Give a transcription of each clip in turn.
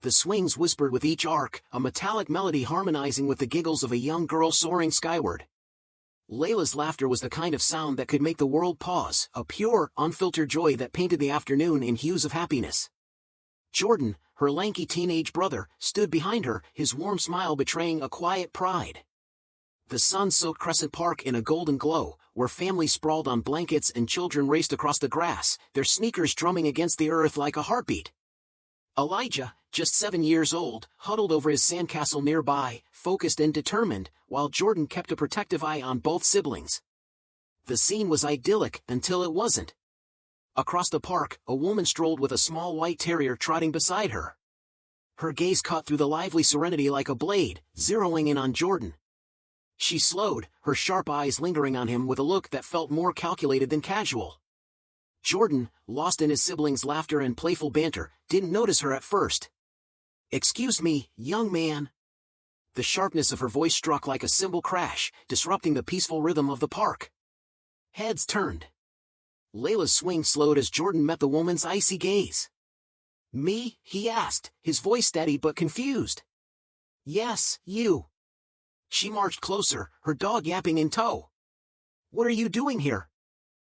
The swings whispered with each arc, a metallic melody harmonizing with the giggles of a young girl soaring skyward. Layla's laughter was the kind of sound that could make the world pause, a pure, unfiltered joy that painted the afternoon in hues of happiness. Jordan, her lanky teenage brother, stood behind her, his warm smile betraying a quiet pride. The sun soaked Crescent Park in a golden glow, where families sprawled on blankets and children raced across the grass, their sneakers drumming against the earth like a heartbeat. Elijah, just 7 years old, huddled over his sandcastle nearby, focused and determined, while Jordan kept a protective eye on both siblings. The scene was idyllic until it wasn't. Across the park, a woman strolled with a small white terrier trotting beside her. Her gaze caught through the lively serenity like a blade, zeroing in on Jordan. She slowed, her sharp eyes lingering on him with a look that felt more calculated than casual. Jordan, lost in his siblings' laughter and playful banter, didn't notice her at first. "Excuse me, young man." The sharpness of her voice struck like a cymbal crash, disrupting the peaceful rhythm of the park. Heads turned. Layla's swing slowed as Jordan met the woman's icy gaze. "Me?" he asked, his voice steady but confused. "Yes, you." She marched closer, her dog yapping in tow. "What are you doing here?"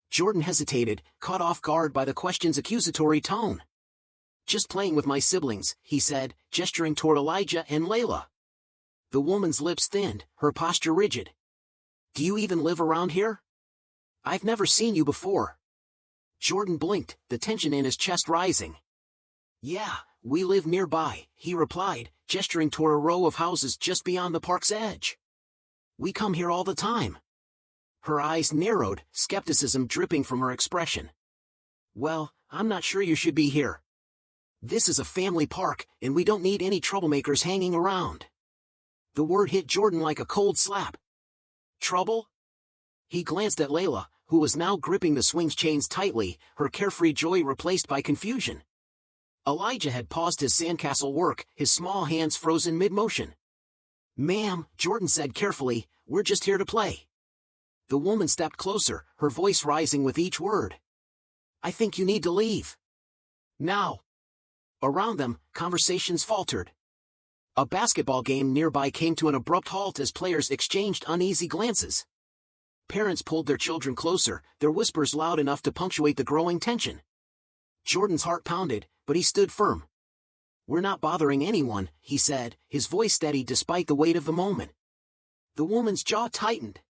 Jordan hesitated, caught off guard by the question's accusatory tone. "Just playing with my siblings," he said, gesturing toward Elijah and Layla. The woman's lips thinned, her posture rigid. "Do you even live around here? I've never seen you before." Jordan blinked, the tension in his chest rising. "Yeah, we live nearby," he replied, gesturing toward a row of houses just beyond the park's edge. "We come here all the time." Her eyes narrowed, skepticism dripping from her expression. "Well, I'm not sure you should be here. This is a family park, and we don't need any troublemakers hanging around." The word hit Jordan like a cold slap. "Trouble?" He glanced at Layla, who was now gripping the swing's chains tightly, her carefree joy replaced by confusion. Elijah had paused his sandcastle work, his small hands frozen mid-motion. "Ma'am," Jordan said carefully, "we're just here to play." The woman stepped closer, her voice rising with each word. "I think you need to leave. Now." Around them, conversations faltered. A basketball game nearby came to an abrupt halt as players exchanged uneasy glances. Parents pulled their children closer, their whispers loud enough to punctuate the growing tension. Jordan's heart pounded, but he stood firm. "We're not bothering anyone," he said, his voice steady despite the weight of the moment. The woman's jaw tightened.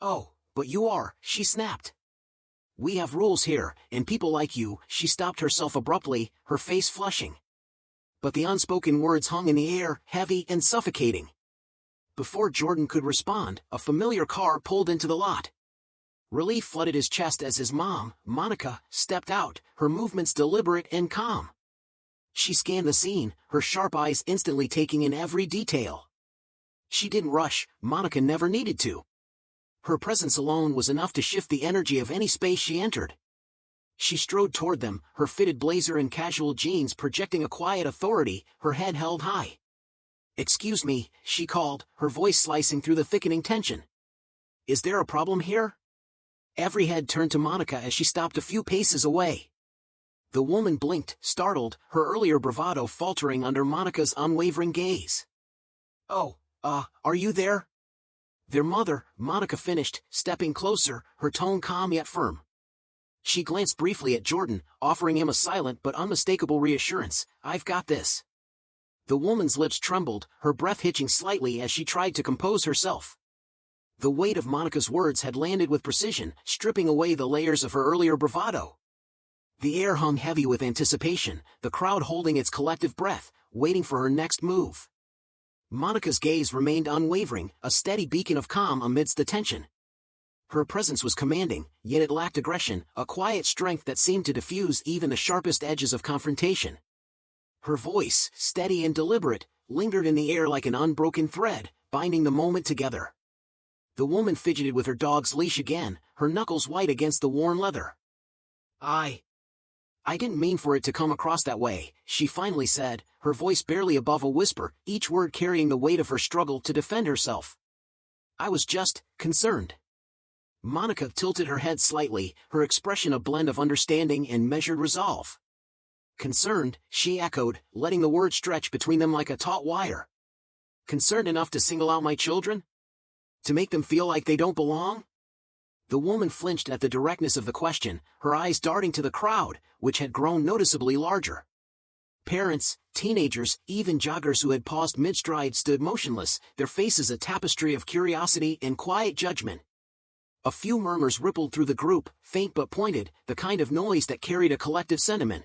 "Oh, but you are," she snapped. "We have rules here, and people like you." She stopped herself abruptly, her face flushing. But the unspoken words hung in the air, heavy and suffocating. Before Jordan could respond, a familiar car pulled into the lot. Relief flooded his chest as his mom, Monica, stepped out, her movements deliberate and calm. She scanned the scene, her sharp eyes instantly taking in every detail. She didn't rush, Monica never needed to. Her presence alone was enough to shift the energy of any space she entered. She strode toward them, her fitted blazer and casual jeans projecting a quiet authority, her head held high. "Excuse me," she called, her voice slicing through the thickening tension. "Is there a problem here?" Every head turned to Monica as she stopped a few paces away. The woman blinked, startled, her earlier bravado faltering under Monica's unwavering gaze. "Oh, are you there?" "Their mother," Monica finished, stepping closer, her tone calm yet firm. She glanced briefly at Jordan, offering him a silent but unmistakable reassurance. "I've got this." The woman's lips trembled, her breath hitching slightly as she tried to compose herself. The weight of Monica's words had landed with precision, stripping away the layers of her earlier bravado. The air hung heavy with anticipation, the crowd holding its collective breath, waiting for her next move. Monica's gaze remained unwavering, a steady beacon of calm amidst the tension. Her presence was commanding, yet it lacked aggression, a quiet strength that seemed to diffuse even the sharpest edges of confrontation. Her voice, steady and deliberate, lingered in the air like an unbroken thread, binding the moment together. The woman fidgeted with her dog's leash again, her knuckles white against the worn leather. I didn't mean for it to come across that way," she finally said, her voice barely above a whisper, each word carrying the weight of her struggle to defend herself. "I was just concerned." Monica tilted her head slightly, her expression a blend of understanding and measured resolve. Concerned, she echoed, letting the words stretch between them like a taut wire. Concerned enough to single out my children? To make them feel like they don't belong? The woman flinched at the directness of the question, her eyes darting to the crowd, which had grown noticeably larger. Parents, teenagers, even joggers who had paused mid-stride stood motionless, their faces a tapestry of curiosity and quiet judgment. A few murmurs rippled through the group, faint but pointed, the kind of noise that carried a collective sentiment.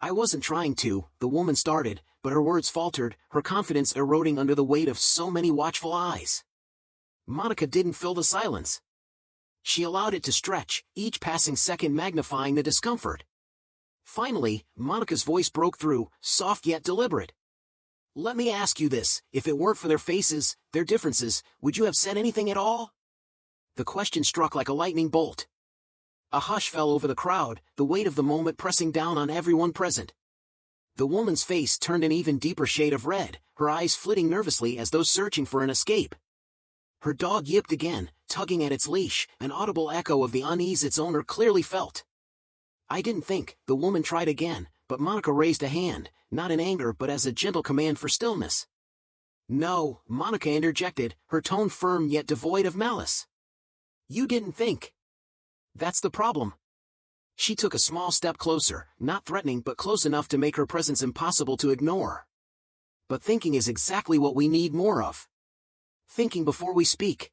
I wasn't trying to, the woman started, but her words faltered, her confidence eroding under the weight of so many watchful eyes. Monica didn't fill the silence. She allowed it to stretch, each passing second magnifying the discomfort. Finally, Monica's voice broke through, soft yet deliberate. Let me ask you this, if it weren't for their faces, their differences, would you have said anything at all? The question struck like a lightning bolt. A hush fell over the crowd, the weight of the moment pressing down on everyone present. The woman's face turned an even deeper shade of red, her eyes flitting nervously as though searching for an escape. Her dog yipped again, tugging at its leash, an audible echo of the unease its owner clearly felt. I didn't think, the woman tried again, but Monica raised a hand, not in anger but as a gentle command for stillness. No, Monica interjected, her tone firm yet devoid of malice. You didn't think. That's the problem. She took a small step closer, not threatening but close enough to make her presence impossible to ignore. But thinking is exactly what we need more of. Thinking before we speak.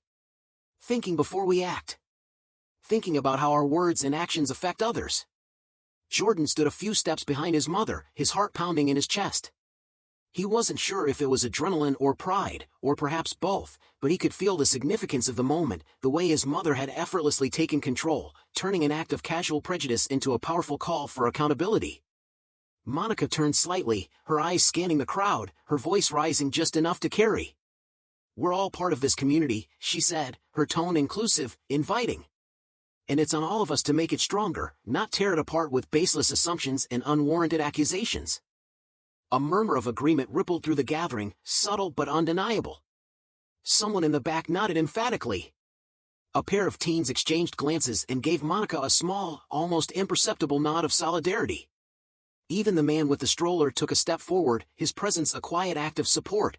Thinking before we act. Thinking about how our words and actions affect others. Jordan stood a few steps behind his mother, his heart pounding in his chest. He wasn't sure if it was adrenaline or pride, or perhaps both, but he could feel the significance of the moment, the way his mother had effortlessly taken control, turning an act of casual prejudice into a powerful call for accountability. Monica turned slightly, her eyes scanning the crowd, her voice rising just enough to carry. We're all part of this community, she said, her tone inclusive, inviting. And it's on all of us to make it stronger, not tear it apart with baseless assumptions and unwarranted accusations. A murmur of agreement rippled through the gathering, subtle but undeniable. Someone in the back nodded emphatically. A pair of teens exchanged glances and gave Monica a small, almost imperceptible nod of solidarity. Even the man with the stroller took a step forward, his presence a quiet act of support.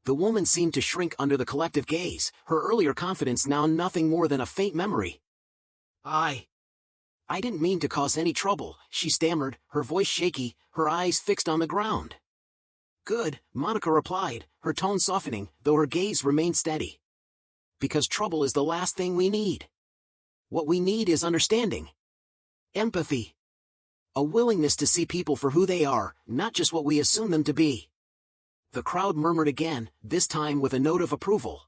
The woman seemed to shrink under the collective gaze, her earlier confidence now nothing more than a faint memory. I didn't mean to cause any trouble, she stammered, her voice shaky, her eyes fixed on the ground. Good, Monica replied, her tone softening, though her gaze remained steady. Because trouble is the last thing we need. What we need is understanding. Empathy. A willingness to see people for who they are, not just what we assume them to be. The crowd murmured again, this time with a note of approval.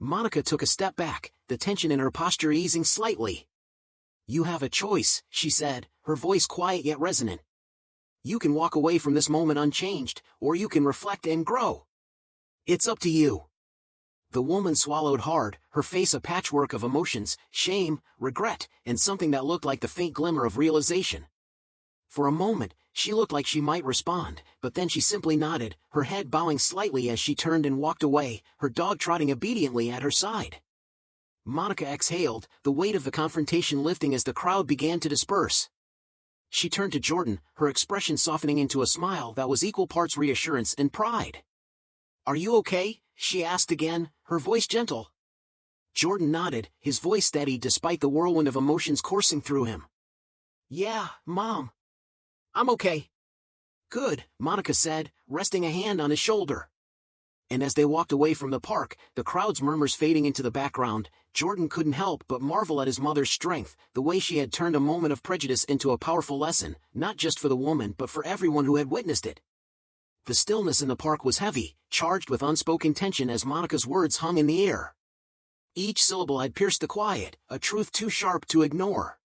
Monica took a step back, the tension in her posture easing slightly. You have a choice, she said, her voice quiet yet resonant. You can walk away from this moment unchanged, or you can reflect and grow. It's up to you. The woman swallowed hard, her face a patchwork of emotions, shame, regret, and something that looked like the faint glimmer of realization. For a moment, she looked like she might respond, but then she simply nodded, her head bowing slightly as she turned and walked away, her dog trotting obediently at her side. Monica exhaled, the weight of the confrontation lifting as the crowd began to disperse. She turned to Jordan, her expression softening into a smile that was equal parts reassurance and pride. Are you okay? She asked again, her voice gentle. Jordan nodded, his voice steady despite the whirlwind of emotions coursing through him. Yeah, Mom. I'm okay. Good, Monica said, resting a hand on his shoulder. And as they walked away from the park, the crowd's murmurs fading into the background, Jordan couldn't help but marvel at his mother's strength, the way she had turned a moment of prejudice into a powerful lesson, not just for the woman but for everyone who had witnessed it. The stillness in the park was heavy, charged with unspoken tension as Monica's words hung in the air. Each syllable had pierced the quiet, a truth too sharp to ignore.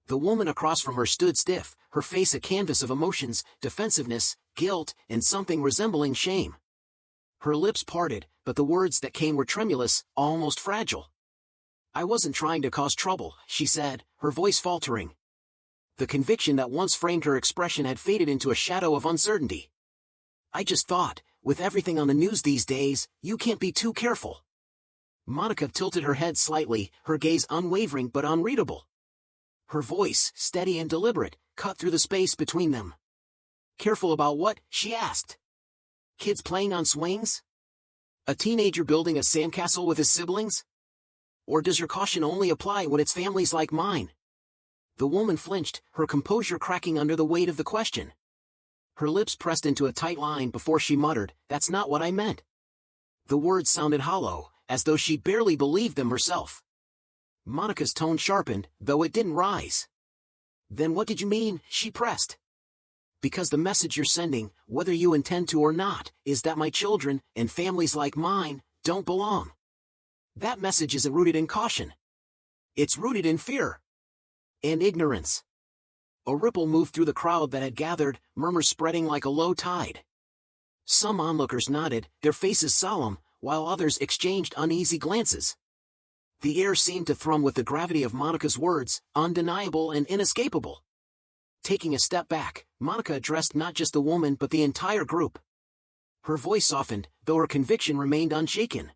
The woman across from her stood stiff, her face a canvas of emotions, defensiveness, guilt, and something resembling shame. Her lips parted, but the words that came were tremulous, almost fragile. I wasn't trying to cause trouble, she said, her voice faltering. The conviction that once framed her expression had faded into a shadow of uncertainty. I just thought, with everything on the news these days, you can't be too careful. Monica tilted her head slightly, her gaze unwavering but unreadable. Her voice, steady and deliberate, cut through the space between them. Careful about what? She asked. Kids playing on swings? A teenager building a sandcastle with his siblings? Or does your caution only apply when it's families like mine? The woman flinched, her composure cracking under the weight of the question. Her lips pressed into a tight line before she muttered, "That's not what I meant." The words sounded hollow, as though she barely believed them herself. Monica's tone sharpened, though it didn't rise. "Then what did you mean?" she pressed. "Because the message you're sending, whether you intend to or not, is that my children, and families like mine, don't belong. That message isn't rooted in caution. It's rooted in fear. And ignorance." A ripple moved through the crowd that had gathered, murmurs spreading like a low tide. Some onlookers nodded, their faces solemn, while others exchanged uneasy glances. The air seemed to thrum with the gravity of Monica's words, undeniable and inescapable. Taking a step back, Monica addressed not just the woman but the entire group. Her voice softened, though her conviction remained unshaken.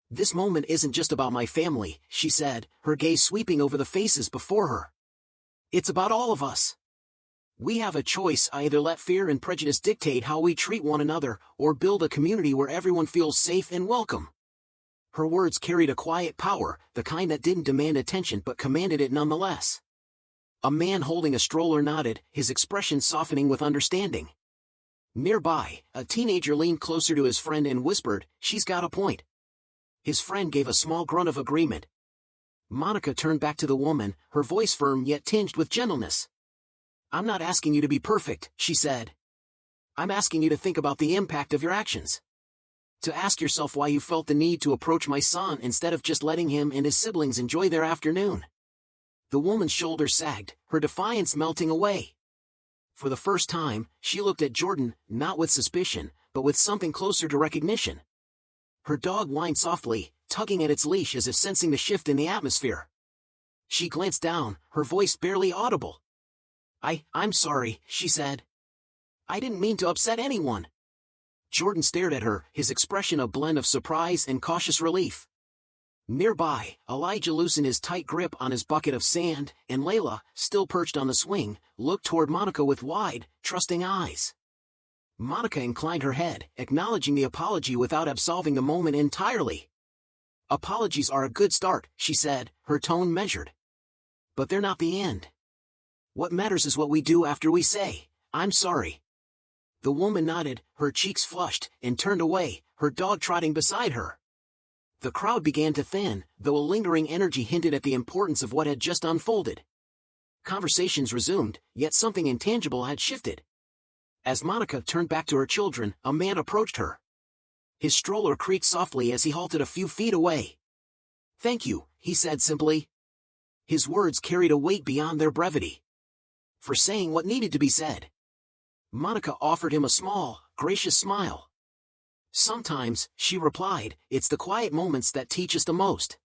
"This moment isn't just about my family," she said, her gaze sweeping over the faces before her. "It's about all of us. We have a choice: either let fear and prejudice dictate how we treat one another, or build a community where everyone feels safe and welcome." Her words carried a quiet power, the kind that didn't demand attention but commanded it nonetheless. A man holding a stroller nodded, his expression softening with understanding. Nearby, a teenager leaned closer to his friend and whispered, "She's got a point." His friend gave a small grunt of agreement. Monica turned back to the woman, her voice firm yet tinged with gentleness. "I'm not asking you to be perfect," she said. "I'm asking you to think about the impact of your actions. To ask yourself why you felt the need to approach my son instead of just letting him and his siblings enjoy their afternoon." The woman's shoulders sagged, her defiance melting away. For the first time, she looked at Jordan, not with suspicion, but with something closer to recognition. Her dog whined softly, tugging at its leash as if sensing the shift in the atmosphere. She glanced down, her voice barely audible. I'm sorry," she said. "I didn't mean to upset anyone." Jordan stared at her, his expression a blend of surprise and cautious relief. Nearby, Elijah loosened his tight grip on his bucket of sand, and Layla, still perched on the swing, looked toward Monica with wide, trusting eyes. Monica inclined her head, acknowledging the apology without absolving the moment entirely. "Apologies are a good start," she said, her tone measured. "But they're not the end. What matters is what we do after we say, 'I'm sorry.'" The woman nodded, her cheeks flushed, and turned away, her dog trotting beside her. The crowd began to thin, though a lingering energy hinted at the importance of what had just unfolded. Conversations resumed, yet something intangible had shifted. As Monica turned back to her children, a man approached her. His stroller creaked softly as he halted a few feet away. "Thank you," he said simply. His words carried a weight beyond their brevity. For saying what needed to be said. Monica offered him a small, gracious smile. "Sometimes," she replied, "it's the quiet moments that teach us the most."